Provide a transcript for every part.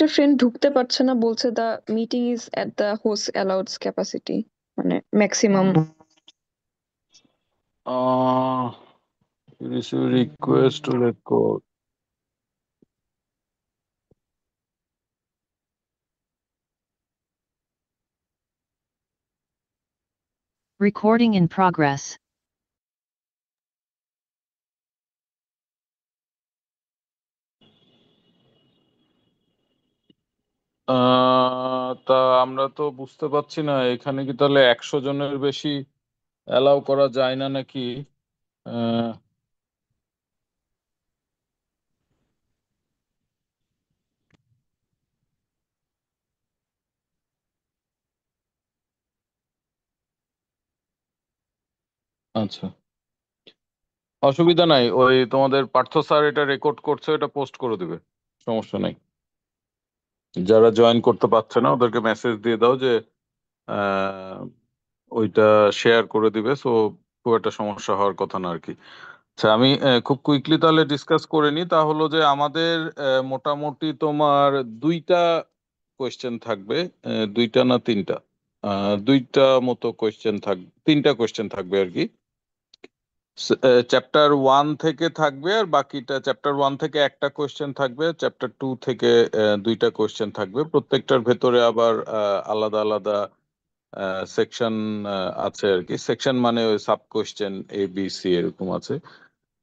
একটা ফ্রেন্ড ঢুকতে পারছে না, বলছে the meeting is at the host allowed capacity, মানে maximum. Receive request to record. Recording in progress. তা আমরা তো বুঝতে পারছি না এখানে কি তাহলে 100 জনের বেশি অ্যালাউ করা যায় না নাকি? আহ, আচ্ছা, অসুবিধা নাই। ওই তোমাদের পার্থ স্যার এটা রেকর্ড করছে, এটা পোস্ট করে দিবে, সমস্যা নাই। যারা জয়েন করতে পারছে না ওদেরকে মেসেজ দিয়ে দাও যে আহ, ওইটা শেয়ার করে দিবে, সো খুব একটা সমস্যা হওয়ার কথা না আর কি। আচ্ছা, আমি খুব কুইকলি তাহলে ডিসকাস করে নিই। তা হলো যে আমাদের মোটামুটি তোমার দুইটা কোয়েশ্চেন থাকবে, দুইটা না তিনটা, দুইটা মতো কোয়েশ্চেন থাকবে, তিনটা কোয়েশ্চেন থাকবে আর কি। চ্যাপ্টার 1 থেকে থাকবে, আর বাকিটা চ্যাপ্টার 1 থেকে একটা কোয়েশ্চেন থাকবে, চ্যাপ্টার 2 থেকে দুইটা কোয়েশ্চেন থাকবে। প্রত্যেকটার ভেতরে আবার আলাদা আলাদা সেকশন আছে আর কি। সেকশন মানে ওই সাব কোয়েশ্চেন ABC এরকম আছে।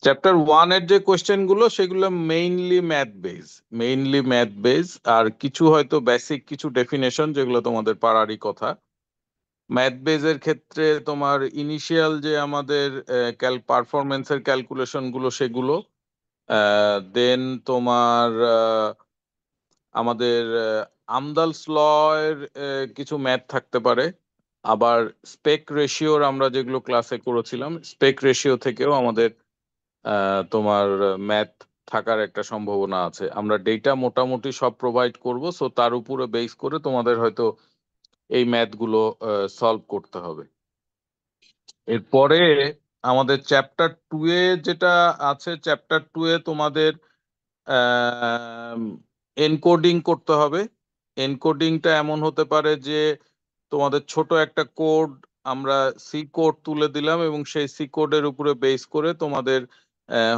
চ্যাপ্টার 1 এর যে কোয়েশ্চেন গুলো সেগুলো মেইনলি ম্যাথ বেস, আর কিছু হয়তো বেসিক কিছু ডেফিনেশন যেগুলো তোমাদের পারারই কথা। ম্যাথ বেজের ক্ষেত্রে তোমার ইনিশিয়াল যে আমাদের পারফরমেন্সের ক্যালকুলেশন গুলো সেগুলো, দেন তোমার আমাদের আমদালস ল এর কিছু ম্যাথ থাকতে পারে। আবার স্পেক রেশিওর আমরা যেগুলো ক্লাসে করেছিলাম, স্পেক রেশিও থেকেও আমাদের তোমার ম্যাথ থাকার একটা সম্ভাবনা আছে। আমরা ডেটা মোটামুটি সব প্রোভাইড করব, সো তার উপরে বেস করে তোমাদের হয়তো এই ম্যাথ গুলো সলভ করতে হবে। এরপরে আমাদের চ্যাপ্টার 2 এ যেটা আছে, চ্যাপ্টার 2 এ তোমাদের এনকোডিং করতে হবে। এনকোডিংটা এমন হতে পারে যে তোমাদের ছোট একটা কোড আমরা সি কোড তুলে দিলাম, এবং সেই সি কোডের উপরে বেস করে তোমাদের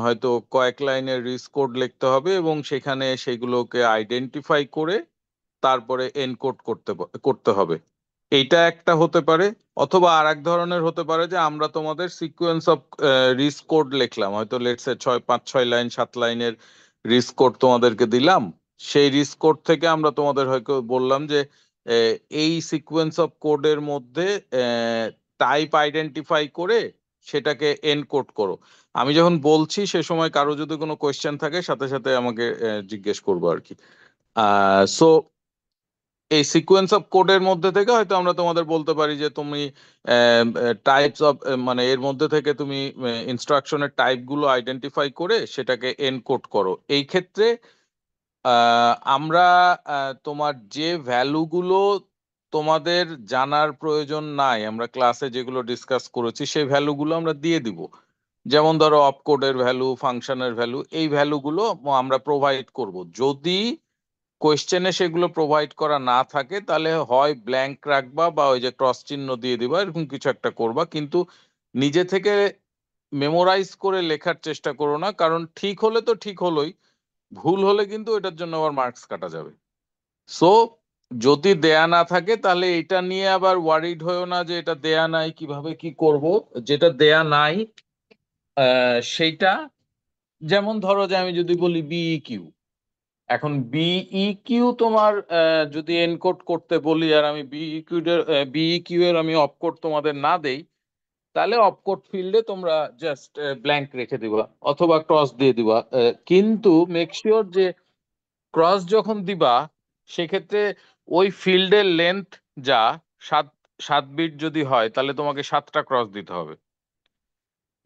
হয়তো কয়েক লাইনের রিস কোড লিখতে হবে, এবং সেখানে সেগুলোকে আইডেন্টিফাই করে তারপরে এনকোড করতে হবে। এইটা একটা হতে পারে। অথবা আর এক ধরনের হতে পারে যে আমরা তোমাদের সিকোয়েন্স অফ রিস কোড লিখলাম, হয়তো লেটসে 5-6 লাইন 7 লাইনের রিস কোড তোমাদেরকে দিলাম। সেই রিস কোড থেকে আমরা তোমাদের হয়তো বললাম যে এই সিকোয়েন্স অফ কোডের মধ্যে টাইপ আইডেন্টিফাই করে সেটাকে এনকোড করো। আমি যখন বলছি সে সময় কারো যদি কোনো কোয়েশ্চেন থাকে সাথে সাথে আমাকে জিজ্ঞেস করবো আর কি। সো এই সিকোয়েন্স অফ কোডের মধ্যে থেকে হয়তো আমরা তোমাদের বলতে পারি যে তুমি টাইপস অফ, মানে এর মধ্যে থেকে তুমি ইনস্ট্রাকশনের টাইপ গুলো আইডেন্টিফাই করে সেটাকে এনকোড করো। এই ক্ষেত্রে আমরা তোমার যে ভ্যালুগুলো তোমাদের জানার প্রয়োজন নাই, আমরা ক্লাসে যেগুলো ডিসকাস করেছি সেই ভ্যালুগুলো আমরা দিয়ে দিব। যেমন ধরো অপকোডের ভ্যালু, ফাংশনের ভ্যালু, এই ভ্যালুগুলো আমরা প্রোভাইড করব। যদি কোয়েশ্চেনে সেগুলো প্রোভাইড করা না থাকে তাহলে হয় ব্ল্যাঙ্ক রাখবা বা ওই যে ক্রস চিহ্ন দিয়ে দিবা, এরকম কিছু একটা করবা। কিন্তু নিজে থেকে মেমোরাইজ করে লেখার চেষ্টা করো না, কারণ ঠিক হলে তো ঠিক হলোই, ভুল হলে কিন্তু এটার জন্য আবার মার্কস কাটা যাবে। সো যদি দেয়া না থাকে তাহলে এটা নিয়ে আবার ওয়ারিড হয়েও না যে এটা দেয়া নাই কিভাবে কি করব। যেটা দেয়া নাই সেইটা, যেমন ধরো যে আমি যদি বলি বিইকিউ, এখন বিইকিউ তোমার যদি এনকোড করতে বলি আর আমি বিইকিউ এর আমি অপকোড তোমাদের না দেই, তাহলে অপকোড ফিল্ডে তোমরা জাস্ট ব্ল্যাঙ্ক রেখে দিবা অথবা ক্রস দিয়ে দিবা। কিন্তু মেক শিওর যে ক্রস যখন দিবা সেক্ষেত্রে ওই ফিল্ডের লেন্থ যা 7 বিট যদি হয় তাহলে তোমাকে 7টা ক্রস দিতে হবে,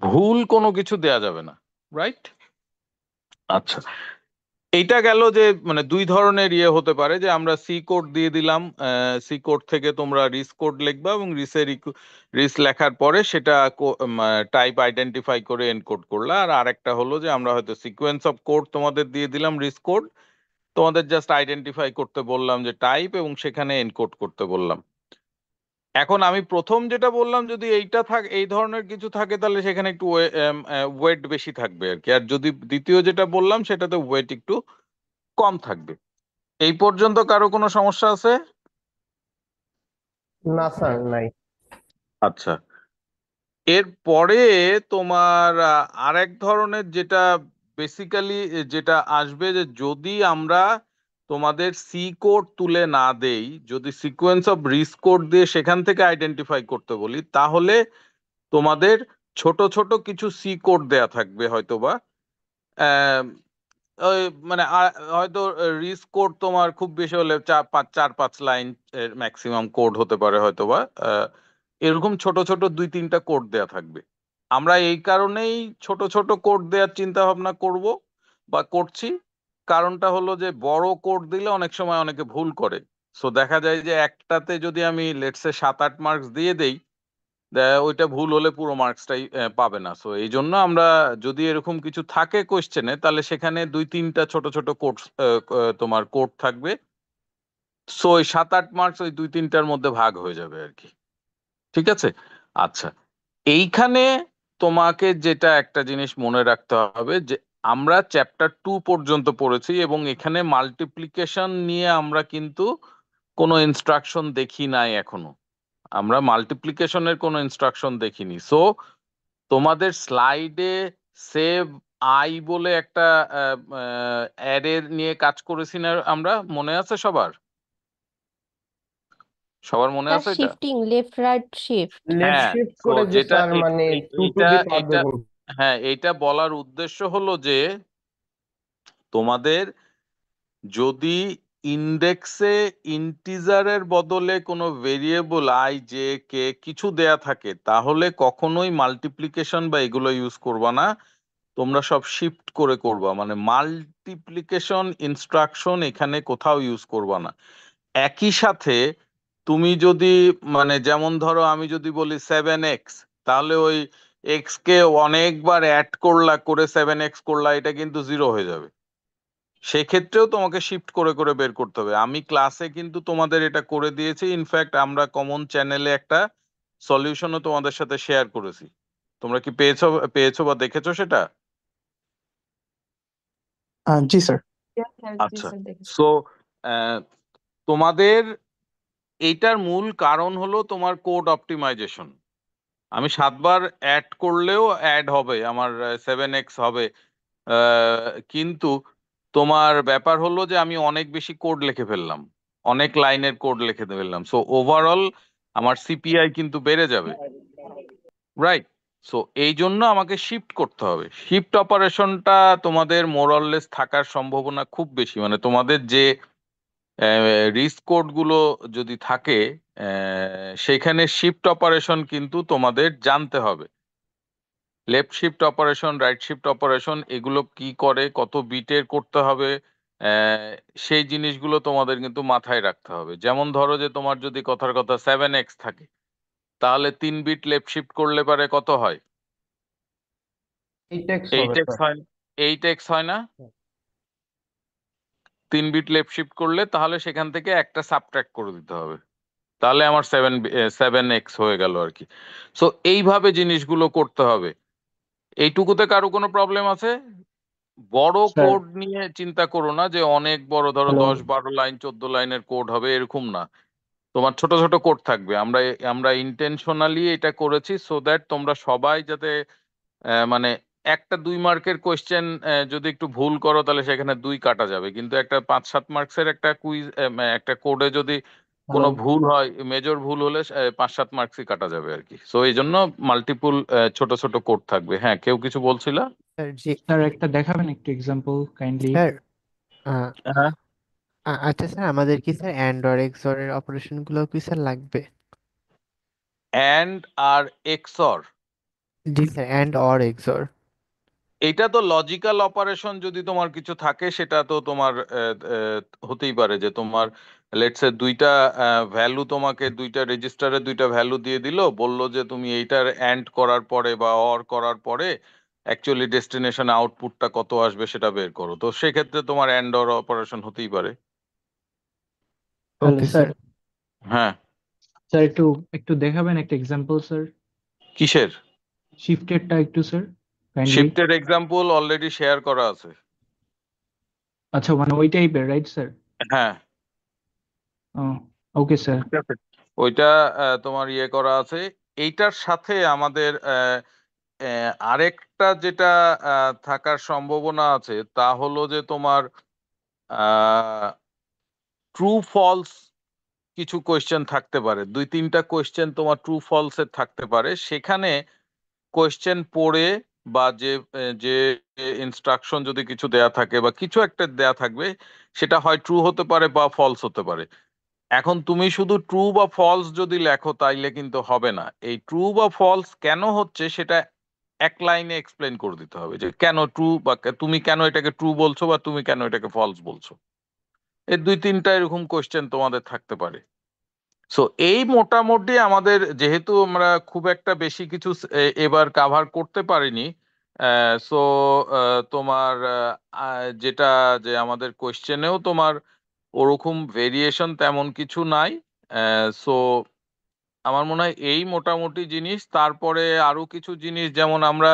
ভুল কোনো কিছু দেয়া যাবে না। রাইট? আচ্ছা, এইটা গেল যে মানে দুই ধরনের ইয়ে হতে পারে যে আমরা সি কোড দিয়ে দিলাম, সি কোড থেকে তোমরা রিস কোড লিখবা এবং রিস লেখার পরে সেটা টাইপ আইডেন্টিফাই করে এনকোড করলা। আর আরেকটা হলো যে আমরা হয়তো সিকোয়েন্স অফ কোড তোমাদের দিয়ে দিলাম রিস কোড, তোমাদের জাস্ট আইডেন্টিফাই করতে বললাম যে টাইপ, এবং সেখানে এনকোড করতে বললাম। এখন আমি প্রথম যেটা বললাম, যদি এইটা এই ধরনের কিছু থাকে তাহলে সেখানে একটু ওয়েট বেশি থাকবে আর কি, আর যদি দ্বিতীয় যেটা বললাম সেটাতে ওয়েট একটু কম থাকবে। এই পর্যন্ত কারো কোনো সমস্যা আছে? না স্যার, নাই। আচ্ছা, এরপরে তোমার আরেক ধরনের যেটা বেসিক্যালি যেটা আসবে, যে যদি আমরা তোমাদের সি কোড তুলে না দেই, যদি সিকোয়েন্স অফ রিস্ক কোড দিয়ে সেখান থেকে আইডেন্টিফাই করতে বলি, তাহলে তোমাদের ছোট ছোট কিছু সি কোড দেয়া থাকবে হয়তোবা। আহ, ওই মানে হয়তো রিস্ক কোড তোমার খুব বেশি হলে 4-5 লাইন এর ম্যাক্সিমাম কোড হতে পারে হয়তোবা। এরকম ছোট ছোট 2-3টা কোড দেয়া থাকবে। আমরা এই কারণেই ছোট ছোট কোড দেওয়ার চিন্তা ভাবনা করব বা করছি, কারণটা হলো যে বড় কোড দিলে অনেক সময় অনেকে ভুল করে। সো দেখা যায় যে একটাতে যদি আমি লেটসে 7-8 মার্কস দিয়ে দেই, ওইটা ভুল হলে পুরো মার্কসটাই পাবে না। সো এই জন্য আমরা যদি এরকম কিছু থাকে কোশ্চেনে, তাহলে সেখানে 2-3টা ছোট ছোট কোড তোমার কোড থাকবে। সো ওই 7-8 মার্কস ওই 2-3টার মধ্যে ভাগ হয়ে যাবে আর কি। ঠিক আছে? আচ্ছা, এইখানে তোমাকে যেটা একটা জিনিস মনে রাখতে হবে, যে আমরা চ্যাপ্টার 2 পর্যন্ত পড়েছি, এবং এখানে মাল্টিপ্লিকেশন নিয়ে আমরা কিন্তু কোনো ইনস্ট্রাকশন দেখি নাই এখনো। আমরা মাল্টিপ্লিকেশনের কোনো ইনস্ট্রাকশন দেখিনি। সো তোমাদের স্লাইডে সেভ আই বলে একটা অ্যারে নিয়ে কাজ করেছি না আমরা? মনে আছে সবার? সবার মনে স্যার আছে এটা? Shifting left right shift. Left হ্যাঁ, শিফট তো করে যে যেটা স্যার মানে 2 টু এইটা দি পাওয়ার এইটা দ্বিগুণ। হ্যাঁ, এইটা বলার উদ্দেশ্য হলো যে তোমাদের যদি ইন্ডেক্সে ইন্টিজারের বদলে কোনো ভেরিয়েবল আই, জে, কে কিছু দেয়া থাকে, তাহলে কখনোই মাল্টিপ্লিকেশন বা এগুলো ইউজ করবা না। তোমরা সব শিফট করে করবা, মানে মাল্টিপ্লিকেশন ইনস্ট্রাকশন এখানে কোথাও ইউজ করবা না। একই সাথে তুমি যদি মানে যেমন ধরো আমি যদি বলি 7x, তাহলে ওই এক্স কে অনেকবার অ্যাড করলা, করে 7x করলা, এটা কিন্তু 0 হয়ে যাবে। সেক্ষেত্রেও তোমাকে শিফট করে করে বের করতে হবে। আমি ক্লাসে কিন্তু তোমাদের এটা করে দিয়েছি, ইনফ্যাক্ট আমরা কমন চ্যানেলে একটা সলিউশনও তোমাদের সাথে শেয়ার করেছি। তোমরা কি পেয়েছো পেয়েছো বা দেখেছো সেটা? জি স্যার। আচ্ছা, সো তোমাদের এইটার মূল কারণ হলো তোমার কোড অপটিমাইজেশন। আমি 7বার অ্যাড করলেও অ্যাড হবে, আমার 7x হবে, কিন্তু তোমার ব্যাপার হলো যে আমি অনেক বেশি কোড লিখে ফেললাম, অনেক লাইনের কোড লিখে ফেললাম। সো ওভারঅল আমার সিপিআই কিন্তু বেড়ে যাবে, রাইট? সো এই জন্য আমাকে শিফট করতে হবে। শিফট অপারেশনটা তোমাদের মোরললেস থাকার সম্ভাবনা খুব বেশি, মানে তোমাদের যে রিস্ক কোড গুলো যদি থাকে সেখানে শিফট অপারেশন কিন্তু তোমাদের জানতে হবে। Left shift operation, right shift operation, এগুলো কি করে, কত বিটের করতে হবে, আহ, সেই জিনিসগুলো তোমাদের কিন্তু মাথায় রাখতে হবে। যেমন ধরো যে তোমার যদি কথার কথা 7x থাকে, তাহলে 3 বিট লেফট শিফট করলে পারে কত হয়? 8x হবে 8x স্যার। হয়, 8x হয় না? 3 বিট লেফট শিফট করলে তাহলে সেখান থেকে একটা সাবট্রাক্ট করে দিতে হবে, তাহলে আমার 7x হয়ে গেল আর কি। সো এইভাবে জিনিসগুলো করতে হবে। এইটুকুতে কারো কোনো প্রবলেম আছে? বড় স্যার কোড নিয়ে চিন্তা করো না, যে অনেক বড় ধরো হ্যালো 10-12 লাইন 14 লাইনের কোড হবে, এরকম না। তোমার ছোট ছোট কোড থাকবে। আমরা আমরা ইন্টেনশনালি এটা করেছি সো দ্যাট তোমরা সবাই যাতে মানে একটা 2 মার্কের কোয়েশ্চেন যদি একটু ভুল করো তাহলে সেখানে 2 কাটা যাবে, কিন্তু একটা 5-7 মার্কসের একটা কুইজ, একটা কোডে যদি কোনো হ্যালো ভুল হয়, মেজর ভুল হলে 5-7 মার্কসই কাটা যাবে আর কি। সো এই জন্য মাল্টিপুল ছোট ছোট কোড থাকবে। হ্যাঁ, কেউ কিছু বলছিল? স্যার জি স্যার একটা দেখাবেন একটু এক্সাম্পল কাইন্ডলি? স্যার আহ, হ্যাঁ, আচ্ছা স্যার, আমাদের কি স্যার অ্যান্ড অর এক্সঅর এর অপারেশন গুলো কি স্যার লাগবে? অ্যান্ড আর এক্সর, জি স্যার, অ্যান্ড অর এক্সঅর। এটা তো লজিক্যাল অপারেশন। যদি তোমার কিছু থাকে সেটা তো তোমার হতেই পারে যে তোমার লেটসে দুইটা ভ্যালু, তোমাকে দুইটা রেজিস্টারে দুইটা ভ্যালু দিয়ে দিল, বললো যে তুমি এইটার অ্যান্ড করার পরে বা অর করার পরে অ্যাকচুয়ালি ডেস্টিনেশন আউটপুটটা কত আসবে সেটা বের করো। তো সেক্ষেত্রে তোমার অ্যান্ড অর অপারেশন হতেই পারে। Hello okay sir, sir. হ্যাঁ, স্যার একটু একটু দেখাবেন একটা এক্সাম্পল স্যার, কিসের? শিফটেডটা একটু স্যার কাইন্ডলি। শিফটের এক্সাম্পল অলরেডি শেয়ার করা আছে। আচ্ছা, মানে ওই টাইপের, রাইট স্যার? হ্যাঁ, ওকে স্যার। ঠিক আছে। ওইটা তোমার ইয়ে করা আছে। এইটার সাথে আমাদের আরেকটা যেটা থাকার সম্ভাবনা আছে তা হলো যে তোমার ট্রু ফলস কিছু কোয়েশ্চেন থাকতে পারে, 2-3টা কোয়েশ্চেন তোমার ট্রু ফলস এর থাকতে পারে। সেখানে কোয়েশ্চেন পড়ে বা যে ইনস্ট্রাকশন যদি কিছু দেয়া থাকে বা কিছু একটা দেয়া থাকবে, সেটা হয় ট্রু হতে পারে বা ফলস হতে পারে। এখন তুমি শুধু ট্রু বা ফলস যদি লেখো তাইলে কিন্তু হবে না। এই ট্রু বা ফলস কেন হচ্ছে সেটা এক লাইনে এক্সপ্লেন করে দিতে হবে, যে কেন ট্রু বা তুমি কেন এটাকে ট্রু বলছো বা তুমি কেন এটাকে ফলস বলছো। এই 2-3টা এরকম কোয়েশ্চেন তোমাদের থাকতে পারে। সো এই মোটামুটি আমাদের, যেহেতু আমরা খুব একটা বেশি কিছু এবার কাভার করতে পারিনি, সো তোমার যেটা যে আমাদের কোয়েশ্চেনেও তোমার ওরকম ভেরিয়েশন তেমন কিছু নাই। সো আমার মনে হয় এই মোটামুটি জিনিস। তারপরে আরো কিছু জিনিস, যেমন আমরা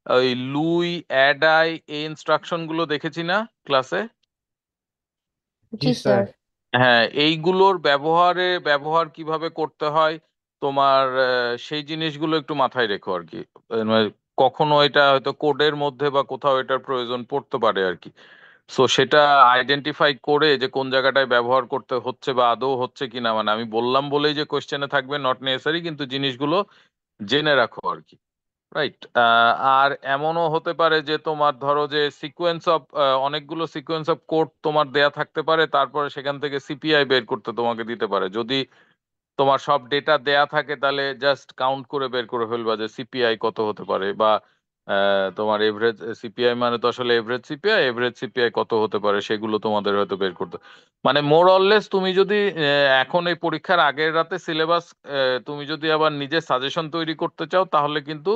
ওই লুই, অ্যাডাই, এই ইনস্ট্রাকশন গুলো দেখেছি না ক্লাসে? জি জি স্যার। স্যার। হ্যাঁ, এইগুলোর ব্যবহার কিভাবে করতে হয় তোমার, সেই জিনিসগুলো একটু মাথায় রেখো আর কি। মানে কখনো এটা হয়তো কোডের মধ্যে বা কোথাও এটার প্রয়োজন পড়তে পারে আর কি। সো সেটা আইডেন্টিফাই করে যে কোন জায়গাটায় ব্যবহার করতে হচ্ছে বা আদৌ হচ্ছে কিনা, মানে আমি বললাম বলেই যে কোশ্চেনে থাকবে নট নেসেসারি, কিন্তু জিনিসগুলো জেনে রাখো আর কি। রাইট। আর এমনও হতে পারে যে তোমার ধরো যে অনেকগুলো সিকোয়েন্স অফ কোড তোমার দেয়া থাকতে পারে, তারপরে সেখান থেকে সিপিআই বের করতে তোমাকে দিতে পারে। যদি তোমার সব ডেটা দেয়া থাকে তাহলে জাস্ট কাউন্ট করে বের করে ফেলবা যে সিপিআই কত হতে পারে, বা তোমার এভারেজ সিপিআই মানে তো আসলে এভারেজ সিপিআই কত হতে পারে সেগুলো তোমাদের হয়তো বের করতে। মানে মোর অরলেস তুমি যদি এখন এই পরীক্ষার আগের রাতে সিলেবাস তুমি যদি আবার নিজে সাজেশন তৈরি করতে চাও তাহলে কিন্তু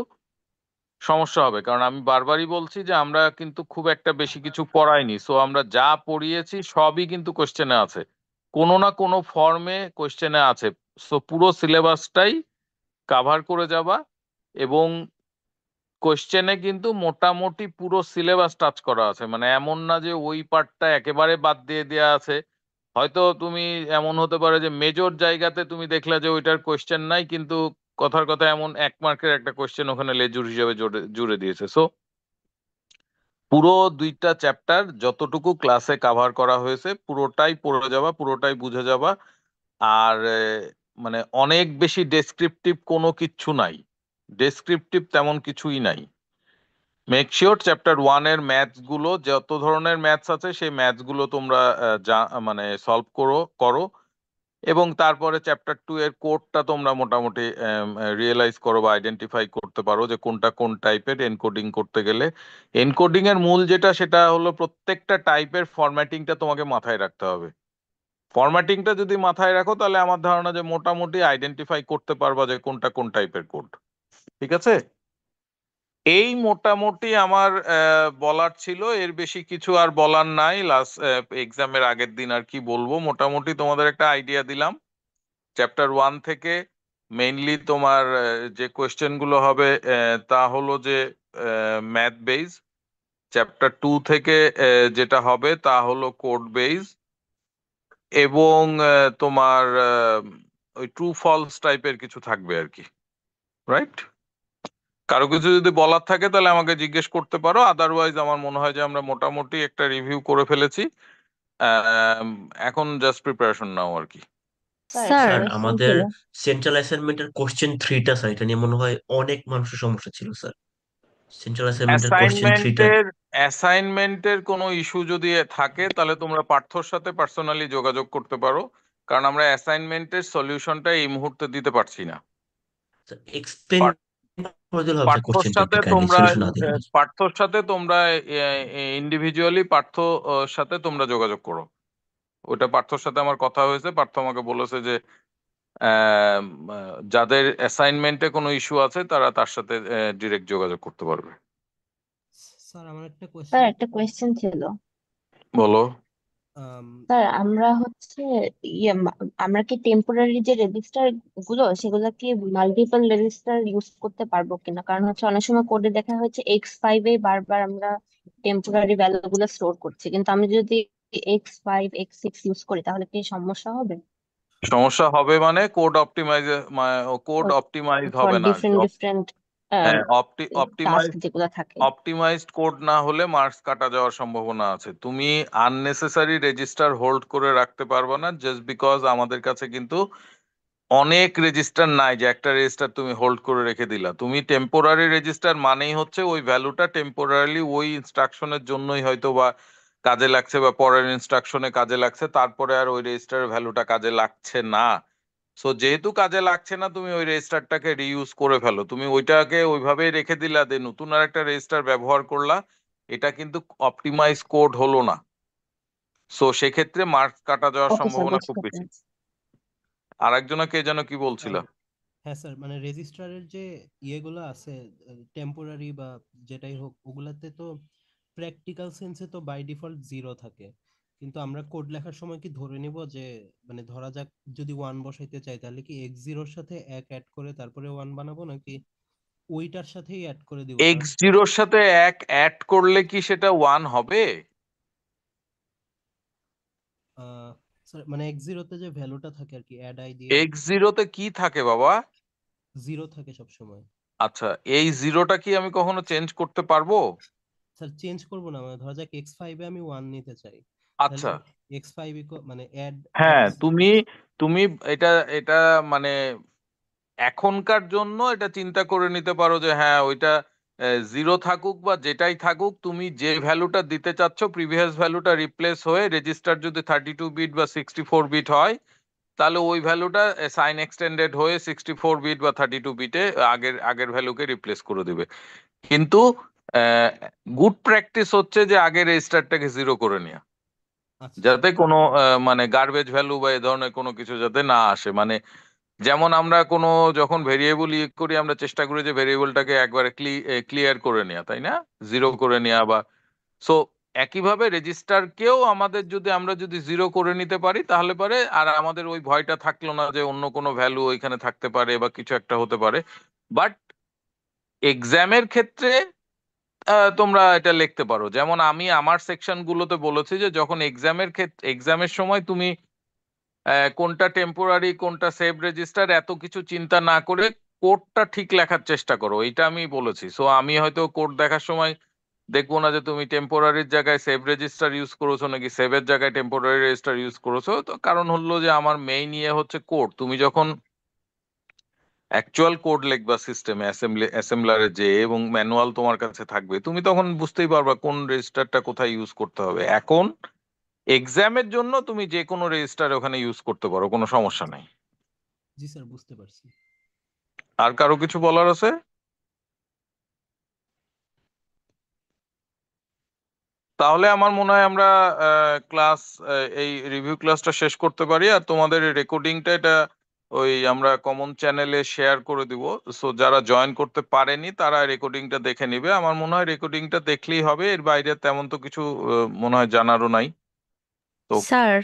সমস্যা হবে। কারণ আমি বারবারই বলছি যে আমরা কিন্তু খুব একটা বেশি কিছু পড়াইনি। সো আমরা যা পড়িয়েছি সবই কিন্তু কোশ্চেনে আছে, কোনো না কোনো ফর্মে কোশ্চেনে আছে। সো পুরো সিলেবাসটাই কাভার করে যাবা, এবং কোশ্চেনে কিন্তু মোটামুটি পুরো সিলেবাস টাচ করা আছে। মানে এমন না যে ওই পার্টটা একেবারে বাদ দিয়ে দেওয়া আছে। হয়তো তুমি, এমন হতে পারে যে মেজর জায়গাতে তুমি দেখলা যে ওইটার কোশ্চেন নাই, কিন্তু কথার কথা এমন 1 মার্কের একটা কোশ্চেন ওখানে লেজুর হিসেবে জুড়ে দিয়েছে। সো পুরো 2টা চ্যাপ্টার যতটুকু ক্লাসে কাভার করা হয়েছে পুরোটাই পড়ে যাবা, পুরোটাই বুঝে যাবা। আর মানে অনেক বেশি ডেসক্রিপটিভ কোনো কিচ্ছু নাই, ডেসক্রিপটিভ তেমন কিছুই নাই। মেক শিওর চ্যাপ্টার 1 এর ম্যাথস গুলো, যত ধরনের ম্যাথস আছে সেই ম্যাথস গুলো তোমরা মানে সলভ করো, এবং তারপরে চ্যাপ্টার 2 এর কোডটা তোমরা মোটামুটি রিয়েলাইজ করো বা আইডেন্টিফাই করতে পারো যে কোনটা কোন টাইপের এনকোডিং করতে গেলে। এনকোডিং এর মূল যেটা সেটা হলো প্রত্যেকটা টাইপের ফরম্যাটিংটা তোমাকে মাথায় রাখতে হবে। ফরম্যাটিংটা যদি মাথায় রাখো তাহলে আমার ধারণা যে মোটামুটি আইডেন্টিফাই করতে পারবা যে কোনটা কোন টাইপের কোড। ঠিক আছে, এই মোটামুটি আমার বলার ছিল। এর বেশি কিছু আর বলার নাই। লাস্ট এক্সামের আগের দিন আর কি বলবো, মোটামুটি তোমাদের একটা আইডিয়া দিলাম। চ্যাপ্টার 1 থেকে মেইনলি তোমার যে কোয়েশ্চেন গুলো হবে তা হলো যে ম্যাথ বেস। চ্যাপ্টার 2 থেকে যেটা হবে তা হলো কোড বেস, এবং তোমার ওই ট্রু ফলস টাইপের কিছু থাকবে আর কি। রাইট। কারো কিছু যদি বলার থাকে তাহলে আমাকে জিজ্ঞেস করতে পারো, আদারওয়াইজ আমার মনে হয় যে আমরা মোটামুটি একটা রিভিউ করে ফেলেছি। আম, এখন জাস্ট প্রিপারেশন নাও আর কি। স্যার স্যার স্যার কোয়েশ্চেন আমাদের ছিল। সেন্ট্রাল অ্যাসাইনমেন্টের কোশ্চেন 3টা স্যার, এটা নিয়ে মনে হয় অনেক মানুষের সমস্যা ছিল স্যার। সেন্ট্রাল অ্যাসাইনমেন্টের কোশ্চেন 3টা। অ্যাসাইনমেন্টের কোনো ইস্যু যদি থাকে তাহলে তোমরা পার্থর সাথে পার্সোনালি যোগাযোগ করতে পারো, কারণ আমরা অ্যাসাইনমেন্টের সলিউশনটা এই মুহূর্তে দিতে পারছি না। এক্সপ্লেন করে দিলে হবে স্যার, পার্থর কোশ্চেনটা সাথে একটু কাইন্ডলি তোমরা সলিউশন না দিলে। ইন্ডিভিজুয়ালি সাথে তোমরা যোগাযোগ করো। ওটা পার্থর সাথে আমার কথা হয়েছে, পার্থ আমাকে বলেছে যে যাদের অ্যাসাইনমেন্টে কোনো ইস্যু আছে তারা তার সাথে ডিরেক্ট যোগাযোগ করতে পারবে। স্যার আমার একটা স্যার কোয়েশ্চেন একটা কোয়েশ্চেন ছিল। বলো। স্যার আমরা হচ্ছে আমরা কি টেম্পোরারি যে রেজিস্টার গুলো সেগুলো কি মাল্টিপল রেজিস্টার ইউজ করতে পারবো কিনা? কারণ হচ্ছে অনেক সময় কোডে দেখা হচ্ছে X5 বারবার আমরা টেম্পোরারি ভ্যালু গুলো স্টোর করছি, কিন্তু আমি যদি X5 X6 ইউজ করি তাহলে কি সমস্যা হবে সমস্যা হবে মানে কোড অপটিমাইজ ফর হবে না। ডিফারেন্ট ডিফারেন্ট হ্যাঁ, টাস্ক যেগুলো থাকে? অপটিমাইজড কোড না হলে মার্কস কাটা যাওয়ার সম্ভাবনা আছে। তুমি আননেসেসারি রেজিস্টার হোল্ড করে রাখতে পারবে না, জাস্ট বিকজ আমাদের কাছে কিন্তু অনেক রেজিস্টার নাই যে একটা রেজিস্টার তুমি হোল্ড করে রেখে দিলা। তুমি টেম্পোরারি রেজিস্টার মানেই হচ্ছে ওই ভ্যালুটা টেম্পোরারিলি ওই ইনস্ট্রাকশনের জন্যই হয়তো বা কাজে লাগছে বা পরের ইনস্ট্রাকশনে কাজে লাগছে, তারপরে আর ওই রেজিস্টারের ভ্যালুটা কাজে লাগছে না। সো যেহেতু কাজে লাগছে না, তুমি ওই রেজিস্টারটাকে রিইউজ করে ফেলো। তুমি ওইটাকে ওইভাবেই রেখে দিলা, দিয়ে নতুন আর একটা রেজিস্টার ব্যবহার করলা, এটা কিন্তু অপটিমাইজ কোড হলো না। সো সেক্ষেত্রে মার্কস কাটা যাওয়ার ওকে স্যার, সম্ভাবনা খুব বুঝতে বেশি। পেরেছি। আর একজনা কে যেন কি বলছিল? হ্যাঁ স্যার, মানে রেজিস্ট্রারের যে ইয়েগুলো আছে টেম্পোরারি বা যেটাই হোক, ওগুলাতে তো প্র্যাকটিক্যাল সেন্সে তো বাই ডিফল্ট 0 থাকে, কিন্তু আমরা কোড লেখার সময় কি ধরে নিব যে, মানে ধরা যাক যদি 1 বসাইতে চাই তাহলে কি X0 এর সাথে 1 অ্যাড করে তারপরে 1 বানাবো, নাকি ওইটার সাথেই অ্যাড করে দিব? কারণ X0 সাথে 1 অ্যাড করলে কি সেটা 1 হবে? স্যার মানে X0 তে যে ভ্যালুটা থাকে আর কি, অ্যাড আই দিয়ে X0 তে কি থাকে বাবা? 0 থাকে সব সময়। আচ্ছা, এই জিরোটা কি আমি কখনো চেঞ্জ করতে পারবো? স্যার চেঞ্জ করব না, মানে ধরা যাক X5 এ আমি 1 নিতে চাই, তাহলে আচ্ছা, X5 মানে অ্যাড হ্যাঁ, X। তুমি এটা এটা মানে এখনকার জন্য এটা চিন্তা করে নিতে পারো যে হ্যাঁ ওইটা 0 থাকুক বা যেটাই থাকুক, তুমি যে ভ্যালুটা দিতে চাচ্ছ প্রিভিয়াস ভ্যালুটা রিপ্লেস হয়ে রেজিস্টার যদি 32 বিট বা 64 বিট হয়, তাহলে ওই ভ্যালুটা সাইন এক্সটেন্ডেড হয়ে 64 বিট বা 32 বিটে আগের আগের ভ্যালুকে রিপ্লেস করে দিবে। কিন্তু গুড প্র্যাকটিস হচ্ছে যে আগের রেজিস্টারটাকে 0 করে নেওয়া, আচ্ছা যাতে কোনো মানে গার্বেজ ভ্যালু বা এ ধরনের কোনো কিছু যাতে না আসে। মানে যেমন আমরা কোনো যখন ভেরিয়েবল করি, আমরা চেষ্টা করি যে ভেরিয়েবলটাকে একবারে ক্লিয়ার করে নেওয়া, তাই না? 0 জি করে নেওয়া বা সো একইভাবে রেজিস্টারকেও আমাদের যদি আমরা যদি 0 করে নিতে পারি, তাহলে পরে আর আমাদের ওই ভয়টা থাকলো না যে অন্য কোনো ভ্যালু ওইখানে থাকতে পারে বা কিছু একটা হতে পারে। বাট এক্সামের ক্ষেত্রে তোমরা এটা লিখতে পারো, যেমন আমি আমার সেকশন গুলোতে বলেছি যে যখন এক্সামের সময় তুমি কোনটা টেম্পোরারি কোনটা সেভ রেজিস্টার এত কিছু চিন্তা না করে কোডটা ঠিক লেখার চেষ্টা করো, এইটা আমি বলেছি। সো আমি হয়তো কোড দেখার সময় দেখবো না যে তুমি টেম্পোরারির জায়গায় সেভ রেজিস্টার ইউজ করেছো নাকি সেভের জায়গায় টেম্পোরারি রেজিস্টার ইউজ করেছো। তো কারণ হলো যে আমার মেইন ইয়ে হচ্ছে কোড। তুমি যখন অ্যাকচুয়াল কোড লিখবা সিস্টেমে অ্যাসেম্বলারে যে, এবং ম্যানুয়াল তোমার কাছে থাকবে, তুমি তখন বুঝতেই পারবা কোন রেজিস্টারটা কোথায় ইউজ করতে হবে। এখন এক্সামের জন্য তুমি যে কোনো রেজিস্টার ওখানে ইউজ করতে পারো, কোনো সমস্যা নাই। জি স্যার, বুঝতে পারছি। আর কারো কিছু বলার আছে? তাহলে আমার মনে হয় আমরা ক্লাস এই রিভিউ ক্লাসটা শেষ করতে পারি। আর তোমাদের রেকর্ডিংটা এটা ওই আমরা কমন চ্যানেলে শেয়ার করে দিব। সো যারা জয়েন করতে পারেনি তারা রেকর্ডিংটা দেখে নিবে। আমার মনে হয় রেকর্ডিংটা দেখলেই হবে, এর বাইরে তেমন তো কিছু মনে হয় জানারও নাই তো। স্যার